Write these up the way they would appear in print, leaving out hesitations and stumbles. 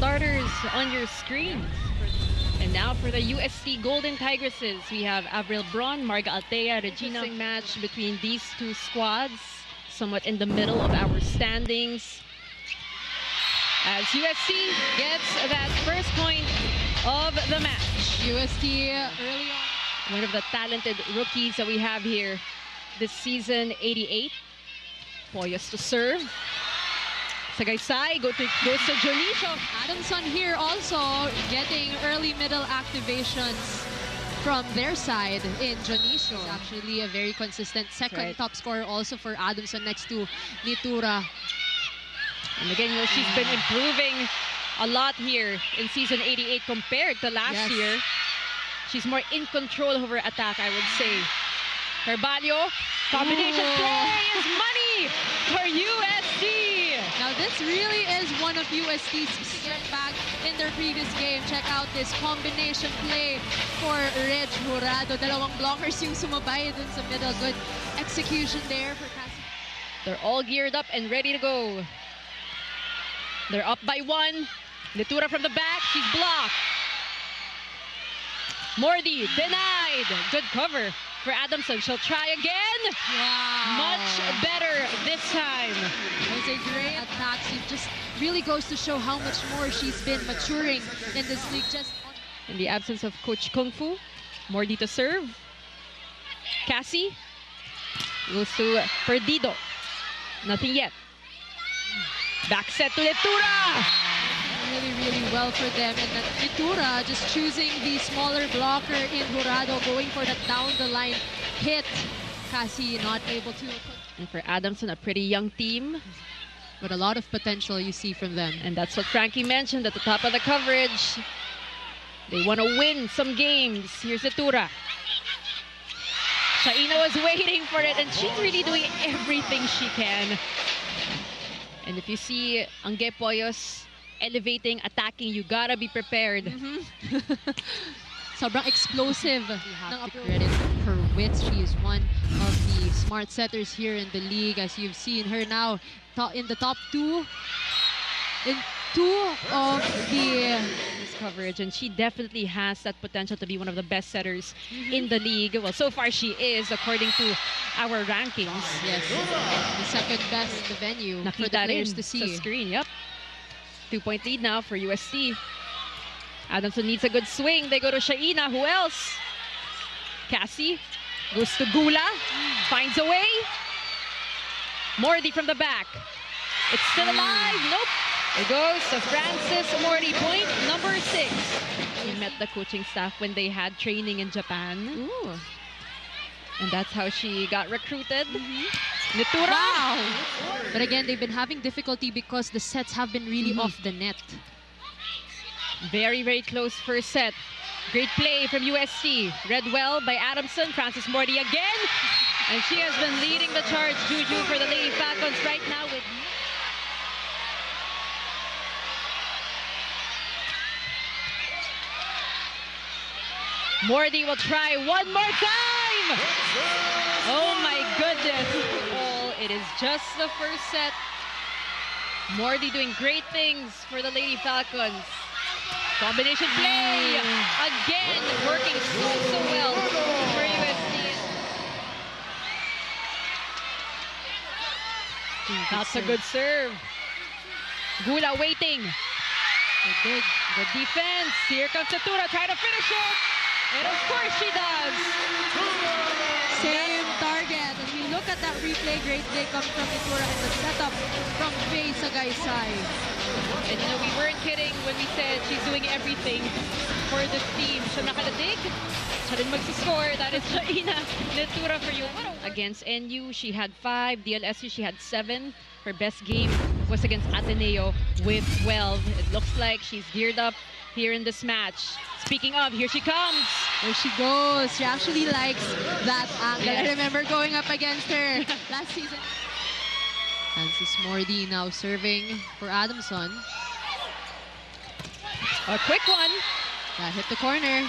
starters on your screens. And now for the UST Golden Tigresses, we have Avril Braun, Marga Altea, Regina. Match between these two squads, somewhat in the middle of our standings. As UST gets that first point of the match. UST early on. One of the talented rookies that we have here this season, 88. Poyos to serve. Sagaysay goes to Jonicio. Adamson here also getting early middle activations from their side in Jonicio. Actually a very consistent second top scorer also for Adamson next to Nitura. And again, you know, she's been improving a lot here in season 88 compared to last year. She's more in control of her attack, I would say. Carvalho, combination play is money for UST. Now this really is one of UST's strength back in their previous game. Check out this combination play for Reg Jurado. Dalawang blockers yung sumabay dun sa middle. Good execution there for Cassie. They're all geared up and ready to go. They're up by one. Nitura from the back, she's blocked. Mordi denied. Good cover for Adamson. She'll try again. Wow. Much better this time. It was a great attack. It just really goes to show how much more she's been maturing in this league. Just in the absence of Coach Kung Fu, Mordi to serve. Cassie goes to Perdido. Nothing yet. Back set to Nitura. Really well for them, and that Nitura just choosing the smaller blocker in Jurado, going for that down the line hit. Cassie not able to. And for Adamson, a pretty young team, but a lot of potential you see from them. And that's what Frankie mentioned at the top of the coverage. They want to win some games. Here's Nitura. Shaina was waiting for it, and she's really doing everything she can. And if you see Angge Poyos elevating, attacking, you gotta be prepared. Sobrang explosive. You have to credit her wits. She is one of the smart setters here in the league, as you've seen her now in the top two. In two of the coverage, and she definitely has that potential to be one of the best setters in the league. Well, so far she is, according to our rankings. Yes, the second best in the venue for the players to see. Sa screen, yep. 2-point lead now for UST. Adamson needs a good swing. They go to Shaina. Who else? Cassie goes to Gula. Finds a way. Mordi from the back. It's still alive. Nope. It goes to Francis Mordi. Point number 6. We met the coaching staff when they had training in Japan. Ooh. And that's how she got recruited. Nitura. Wow. But again, they've been having difficulty because the sets have been really off the net. Very close first set. Great play from UST. Read well by Adamson. Francis Mordi again. And she has been leading the charge, Juju, for the Lady Falcons right now with... Mordi will try one more time. Oh my goodness. Oh, it is just the first set. Mordi doing great things for the Lady Falcons. Combination play. Again, working so well for UST. That's a good serve. Gula waiting. Good defense. Here comes Nitura, try to finish it. And of course she does. Same target. And we look at that replay, great play comes from Nitura and the setup from Faye Sagaysay. And you know, we weren't kidding when we said she's doing everything for this team. Siya nakaladig, siya rin magsiscore. That is Shaina Nitura for you. Against NU, she had 5. DLSU, she had 7. Her best game was against Ateneo with 12. It looks like she's geared up here in this match. Speaking of, here she comes. There she goes. She actually likes that angle. Yes. I remember going up against her last season. Francis Mordi now serving for Adamson. A quick one. That hit the corner.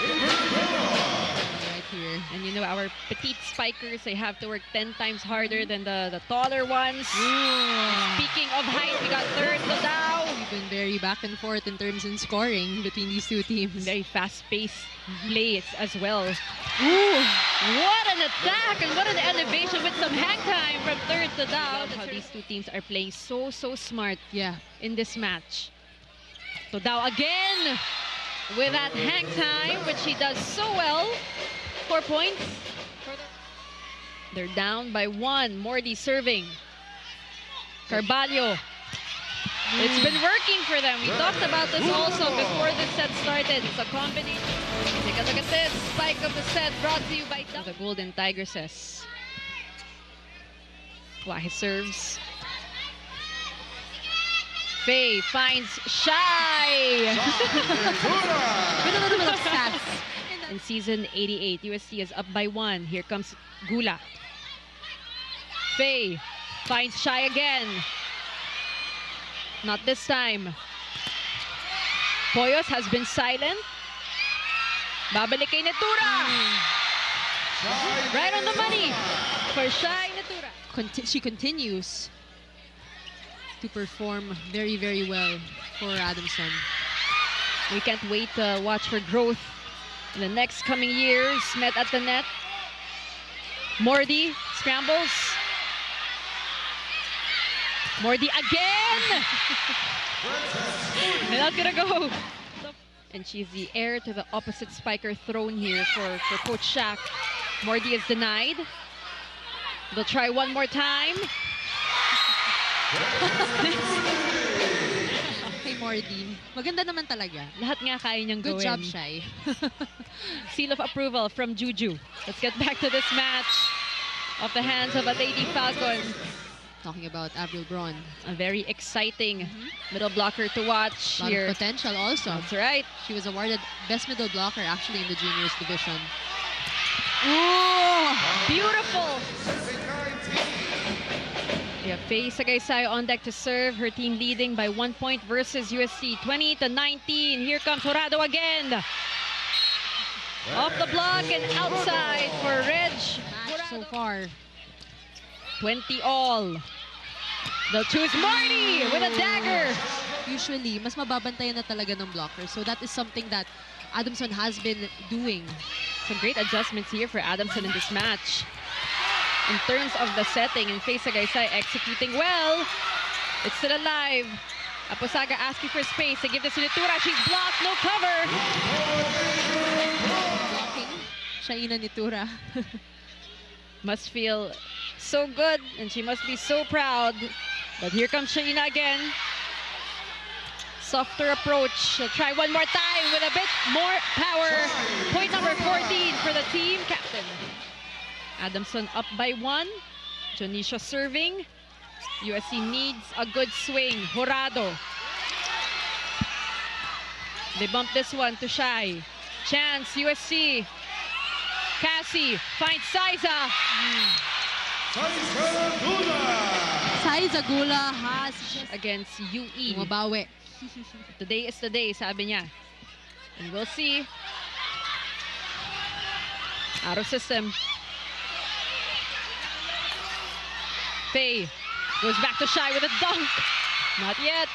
Right here. And you know, our petite spikers, they have to work 10 times harder than the taller ones. Ooh. Speaking of height, we got third the Dow. We've been very very back and forth in terms of scoring between these two teams. Very fast-paced plays as well. Ooh, what an attack and what an elevation with some hang time from third to down. How these two teams are playing so smart in this match. So Dao again with that hang time, which he does so well. 4 points. They're down by 1. Morty serving. Carvalho. It's been working for them. We talked about this also before this set started. It's a combination. Take a look at this. Spike of the set brought to you by the Golden Tigresseses. Wahid serves. Faye finds Shy. With a little bit of stats. In season 88, UST is up by 1. Here comes Gula. Faye finds Shy again. Not this time. Poyos has been silent. Babalik kay Netura. Right on the money for Shy Netura. She continues to perform very well for Adamson. We can't wait to watch her growth in the next coming years. Met at the net. Morty scrambles. Morty again! And that's gonna go. And she's the heir to the opposite spiker throne here for Coach Shaq. Morty is denied. They'll try one more time. Hey Morty, maganda naman talaga. Lahat nga kaya niyang gawin. Good job, Shy. Seal of approval from Juju. Let's get back to this match off the hands of a Lady Falcons. Talking about Avril Braun. A very exciting middle blocker to watch A lot here. of potential also. That's right. She was awarded best middle blocker actually in the juniors division. Ooh, beautiful. Yeah, Faye Sagaysay on deck to serve. Her team leading by 1 point versus UST 20-19. Here comes Jurado again. Off the block and outside for Reg. So far. 20 all. They'll choose Marty with a dagger. Usually, mas mababantayan na talaga ng blocker. So that is something that Adamson has been doing. Some great adjustments here for Adamson in this match. In terms of the setting, and Faye Sagaysay executing well. It's still alive. Aposaga asking for space to give this to Netura. She's blocked, no cover. Blocking. Shaina Netura. Must feel so good, and she must be so proud. But here comes Shaina again. Softer approach. She'll try one more time with a bit more power. Point number 14 for the team captain. Adamson up by 1. Jonisha serving. USC needs a good swing. Jurado. They bump this one to Shy. Chance, USC. Cassie finds Saiza. Saiza Gula has Against UE. mabawi. Today is the day, sabi niya. And we'll see. Out of system. Faye goes back to Shy with a dunk. Not yet.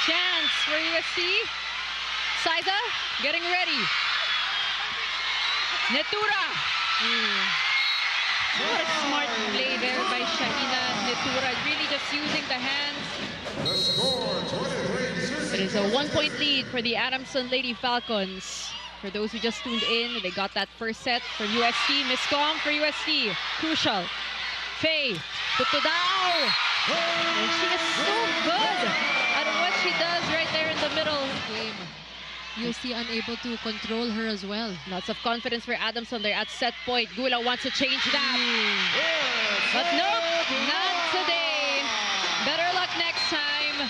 Chance for USC. Saiza getting ready. Netura. What a smart play there by Shaina Netura. Really just using the hands. The score, It is a 1 point lead for the Adamson Lady Falcons. For those who just tuned in, they got that first set from UST. Miscom for UST. Crucial. Faye. Tutudao. And she is so good at what she does right there in the middle. Game. USC unable to control her as well. Lots of confidence for Adamson. They're at set point. Gula wants to change that. But nope, not today. Better luck next time.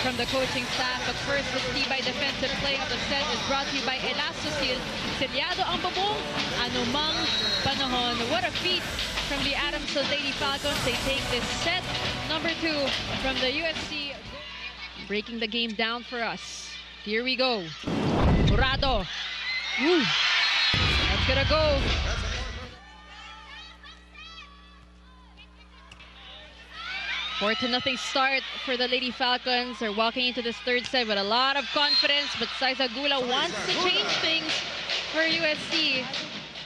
From the coaching staff. But first, the Tibay defensive play of the set is brought to you by Elastosil. Selyado ang bubong, anumang panahon. What a feat from the Adamson Lady Falcons. They take this set number 2 from the USC. Breaking the game down for us. Here we go. Jurado. That's gonna go. 4-0 start for the Lady Falcons. They're walking into this third set with a lot of confidence, but Saiza Gula wants to change things for UST.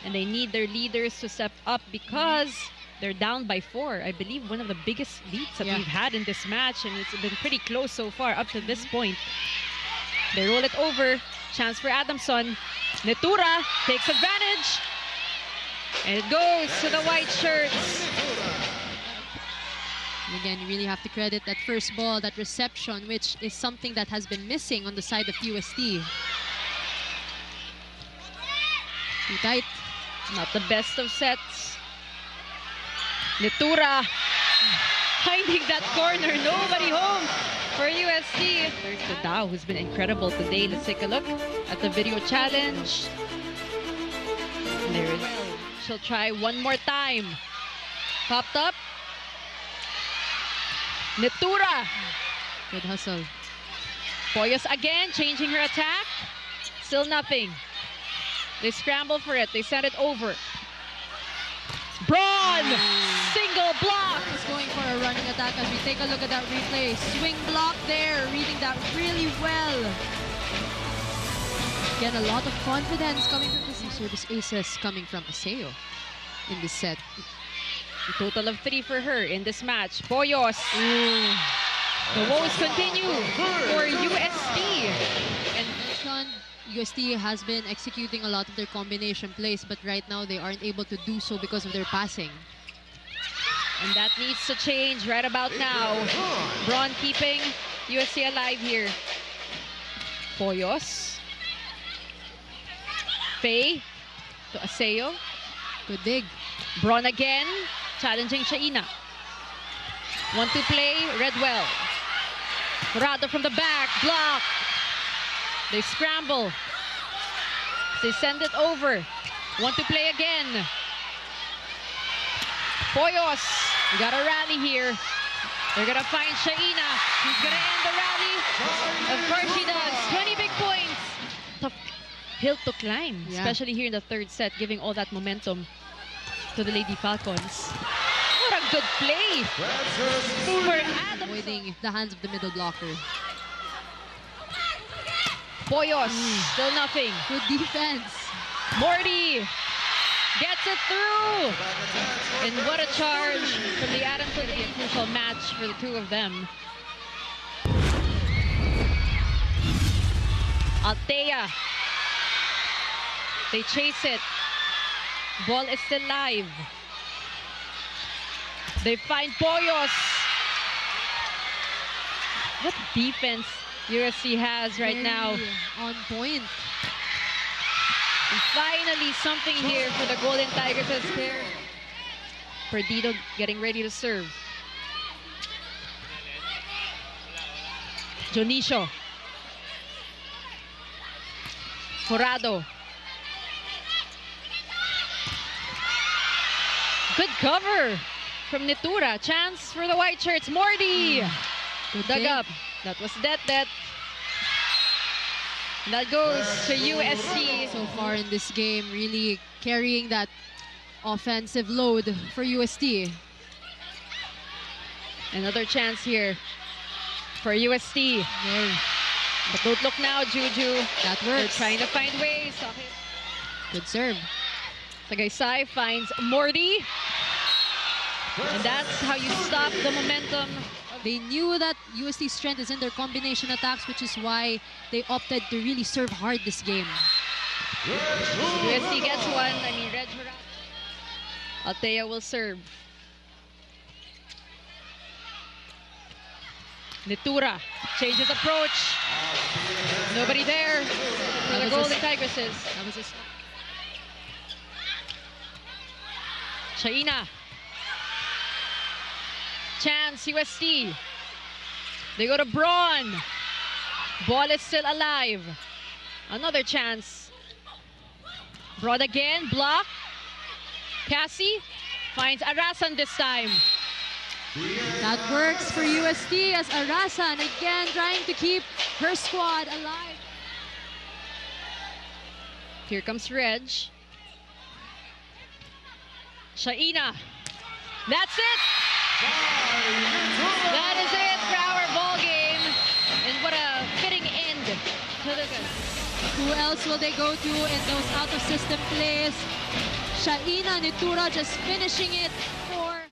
And they need their leaders to step up because they're down by 4. I believe one of the biggest leads that we've had in this match, and it's been pretty close so far up to this point. They roll it over. Chance for Adamson. Netura takes advantage. And it goes to the white shirts. And again, you really have to credit that first ball, that reception, which is something that has been missing on the side of UST. Too tight. Not the best of sets. Netura finding that corner. Nobody home for UST. There's the Dow, who's been incredible today. Let's take a look at the video challenge. And there is. She'll try one more time. Popped up. Netura. Good hustle. Poyos again, changing her attack. Still nothing. They scramble for it. They send it over. Braun! Single block! Is going for a running attack as we take a look at that replay. Swing block there, reading that really well. Again, a lot of confidence coming from this service aces coming from Aseo in this set. A total of 3 for her in this match. Poyos. The woes continue for UST. And UST has been executing a lot of their combination plays, but right now they aren't able to do so because of their passing. And that needs to change right about now. Braun keeping UST alive here. Poyos. Faye to Aseo. Good dig. Braun again, challenging Shaina. 1-2 play, Redwell. Rado from the back, block. They scramble. They send it over. 1-2 play again. Poyos, we got a rally here. They're gonna find Shaina. She's gonna end the rally. Of course she does. 20 big points. Tough hill to climb, especially here in the third set, giving all that momentum to the Lady Falcons. What a good play for Adamson. Avoiding the hands of the middle blocker. Poyos, still nothing. Good defense. Morty gets it through. And what a charge from the Adamson. It'll be a crucial match for the two of them. Altea. They chase it. Ball is still live. They find Poyos. What defense USC has right now. On point. And finally, something here for the Golden Tigresses here. Perdido getting ready to serve. Jonicio. Jurado. Good cover from Netura. Chance for the white shirts. Morty. Good Dug dig. up. That was that. That goes to USC. So far in this game, really carrying that offensive load for UST. Another chance here for UST. But don't look now, Juju. That They're works. trying to find ways. Good serve. Tagaysay finds Morty. And that's how you stop the momentum. They knew that UST's strength is in their combination attacks, which is why they opted to really serve hard this game. UST gets one. I mean, Red Jurado. Altea will serve. Netura changes approach. Nobody there for the Golden Tigresses. That was his. Shaina. Chance, UST. They go to Braun. Ball is still alive. Another chance. Braun again, block. Cassie finds Arasan this time. That works for UST as Arasan again trying to keep her squad alive. Here comes Reg. Shaina. That's it. That is it for our ball game. And what a fitting end to the... Who else will they go to in those out-of-system plays? Shaina Nitura just finishing it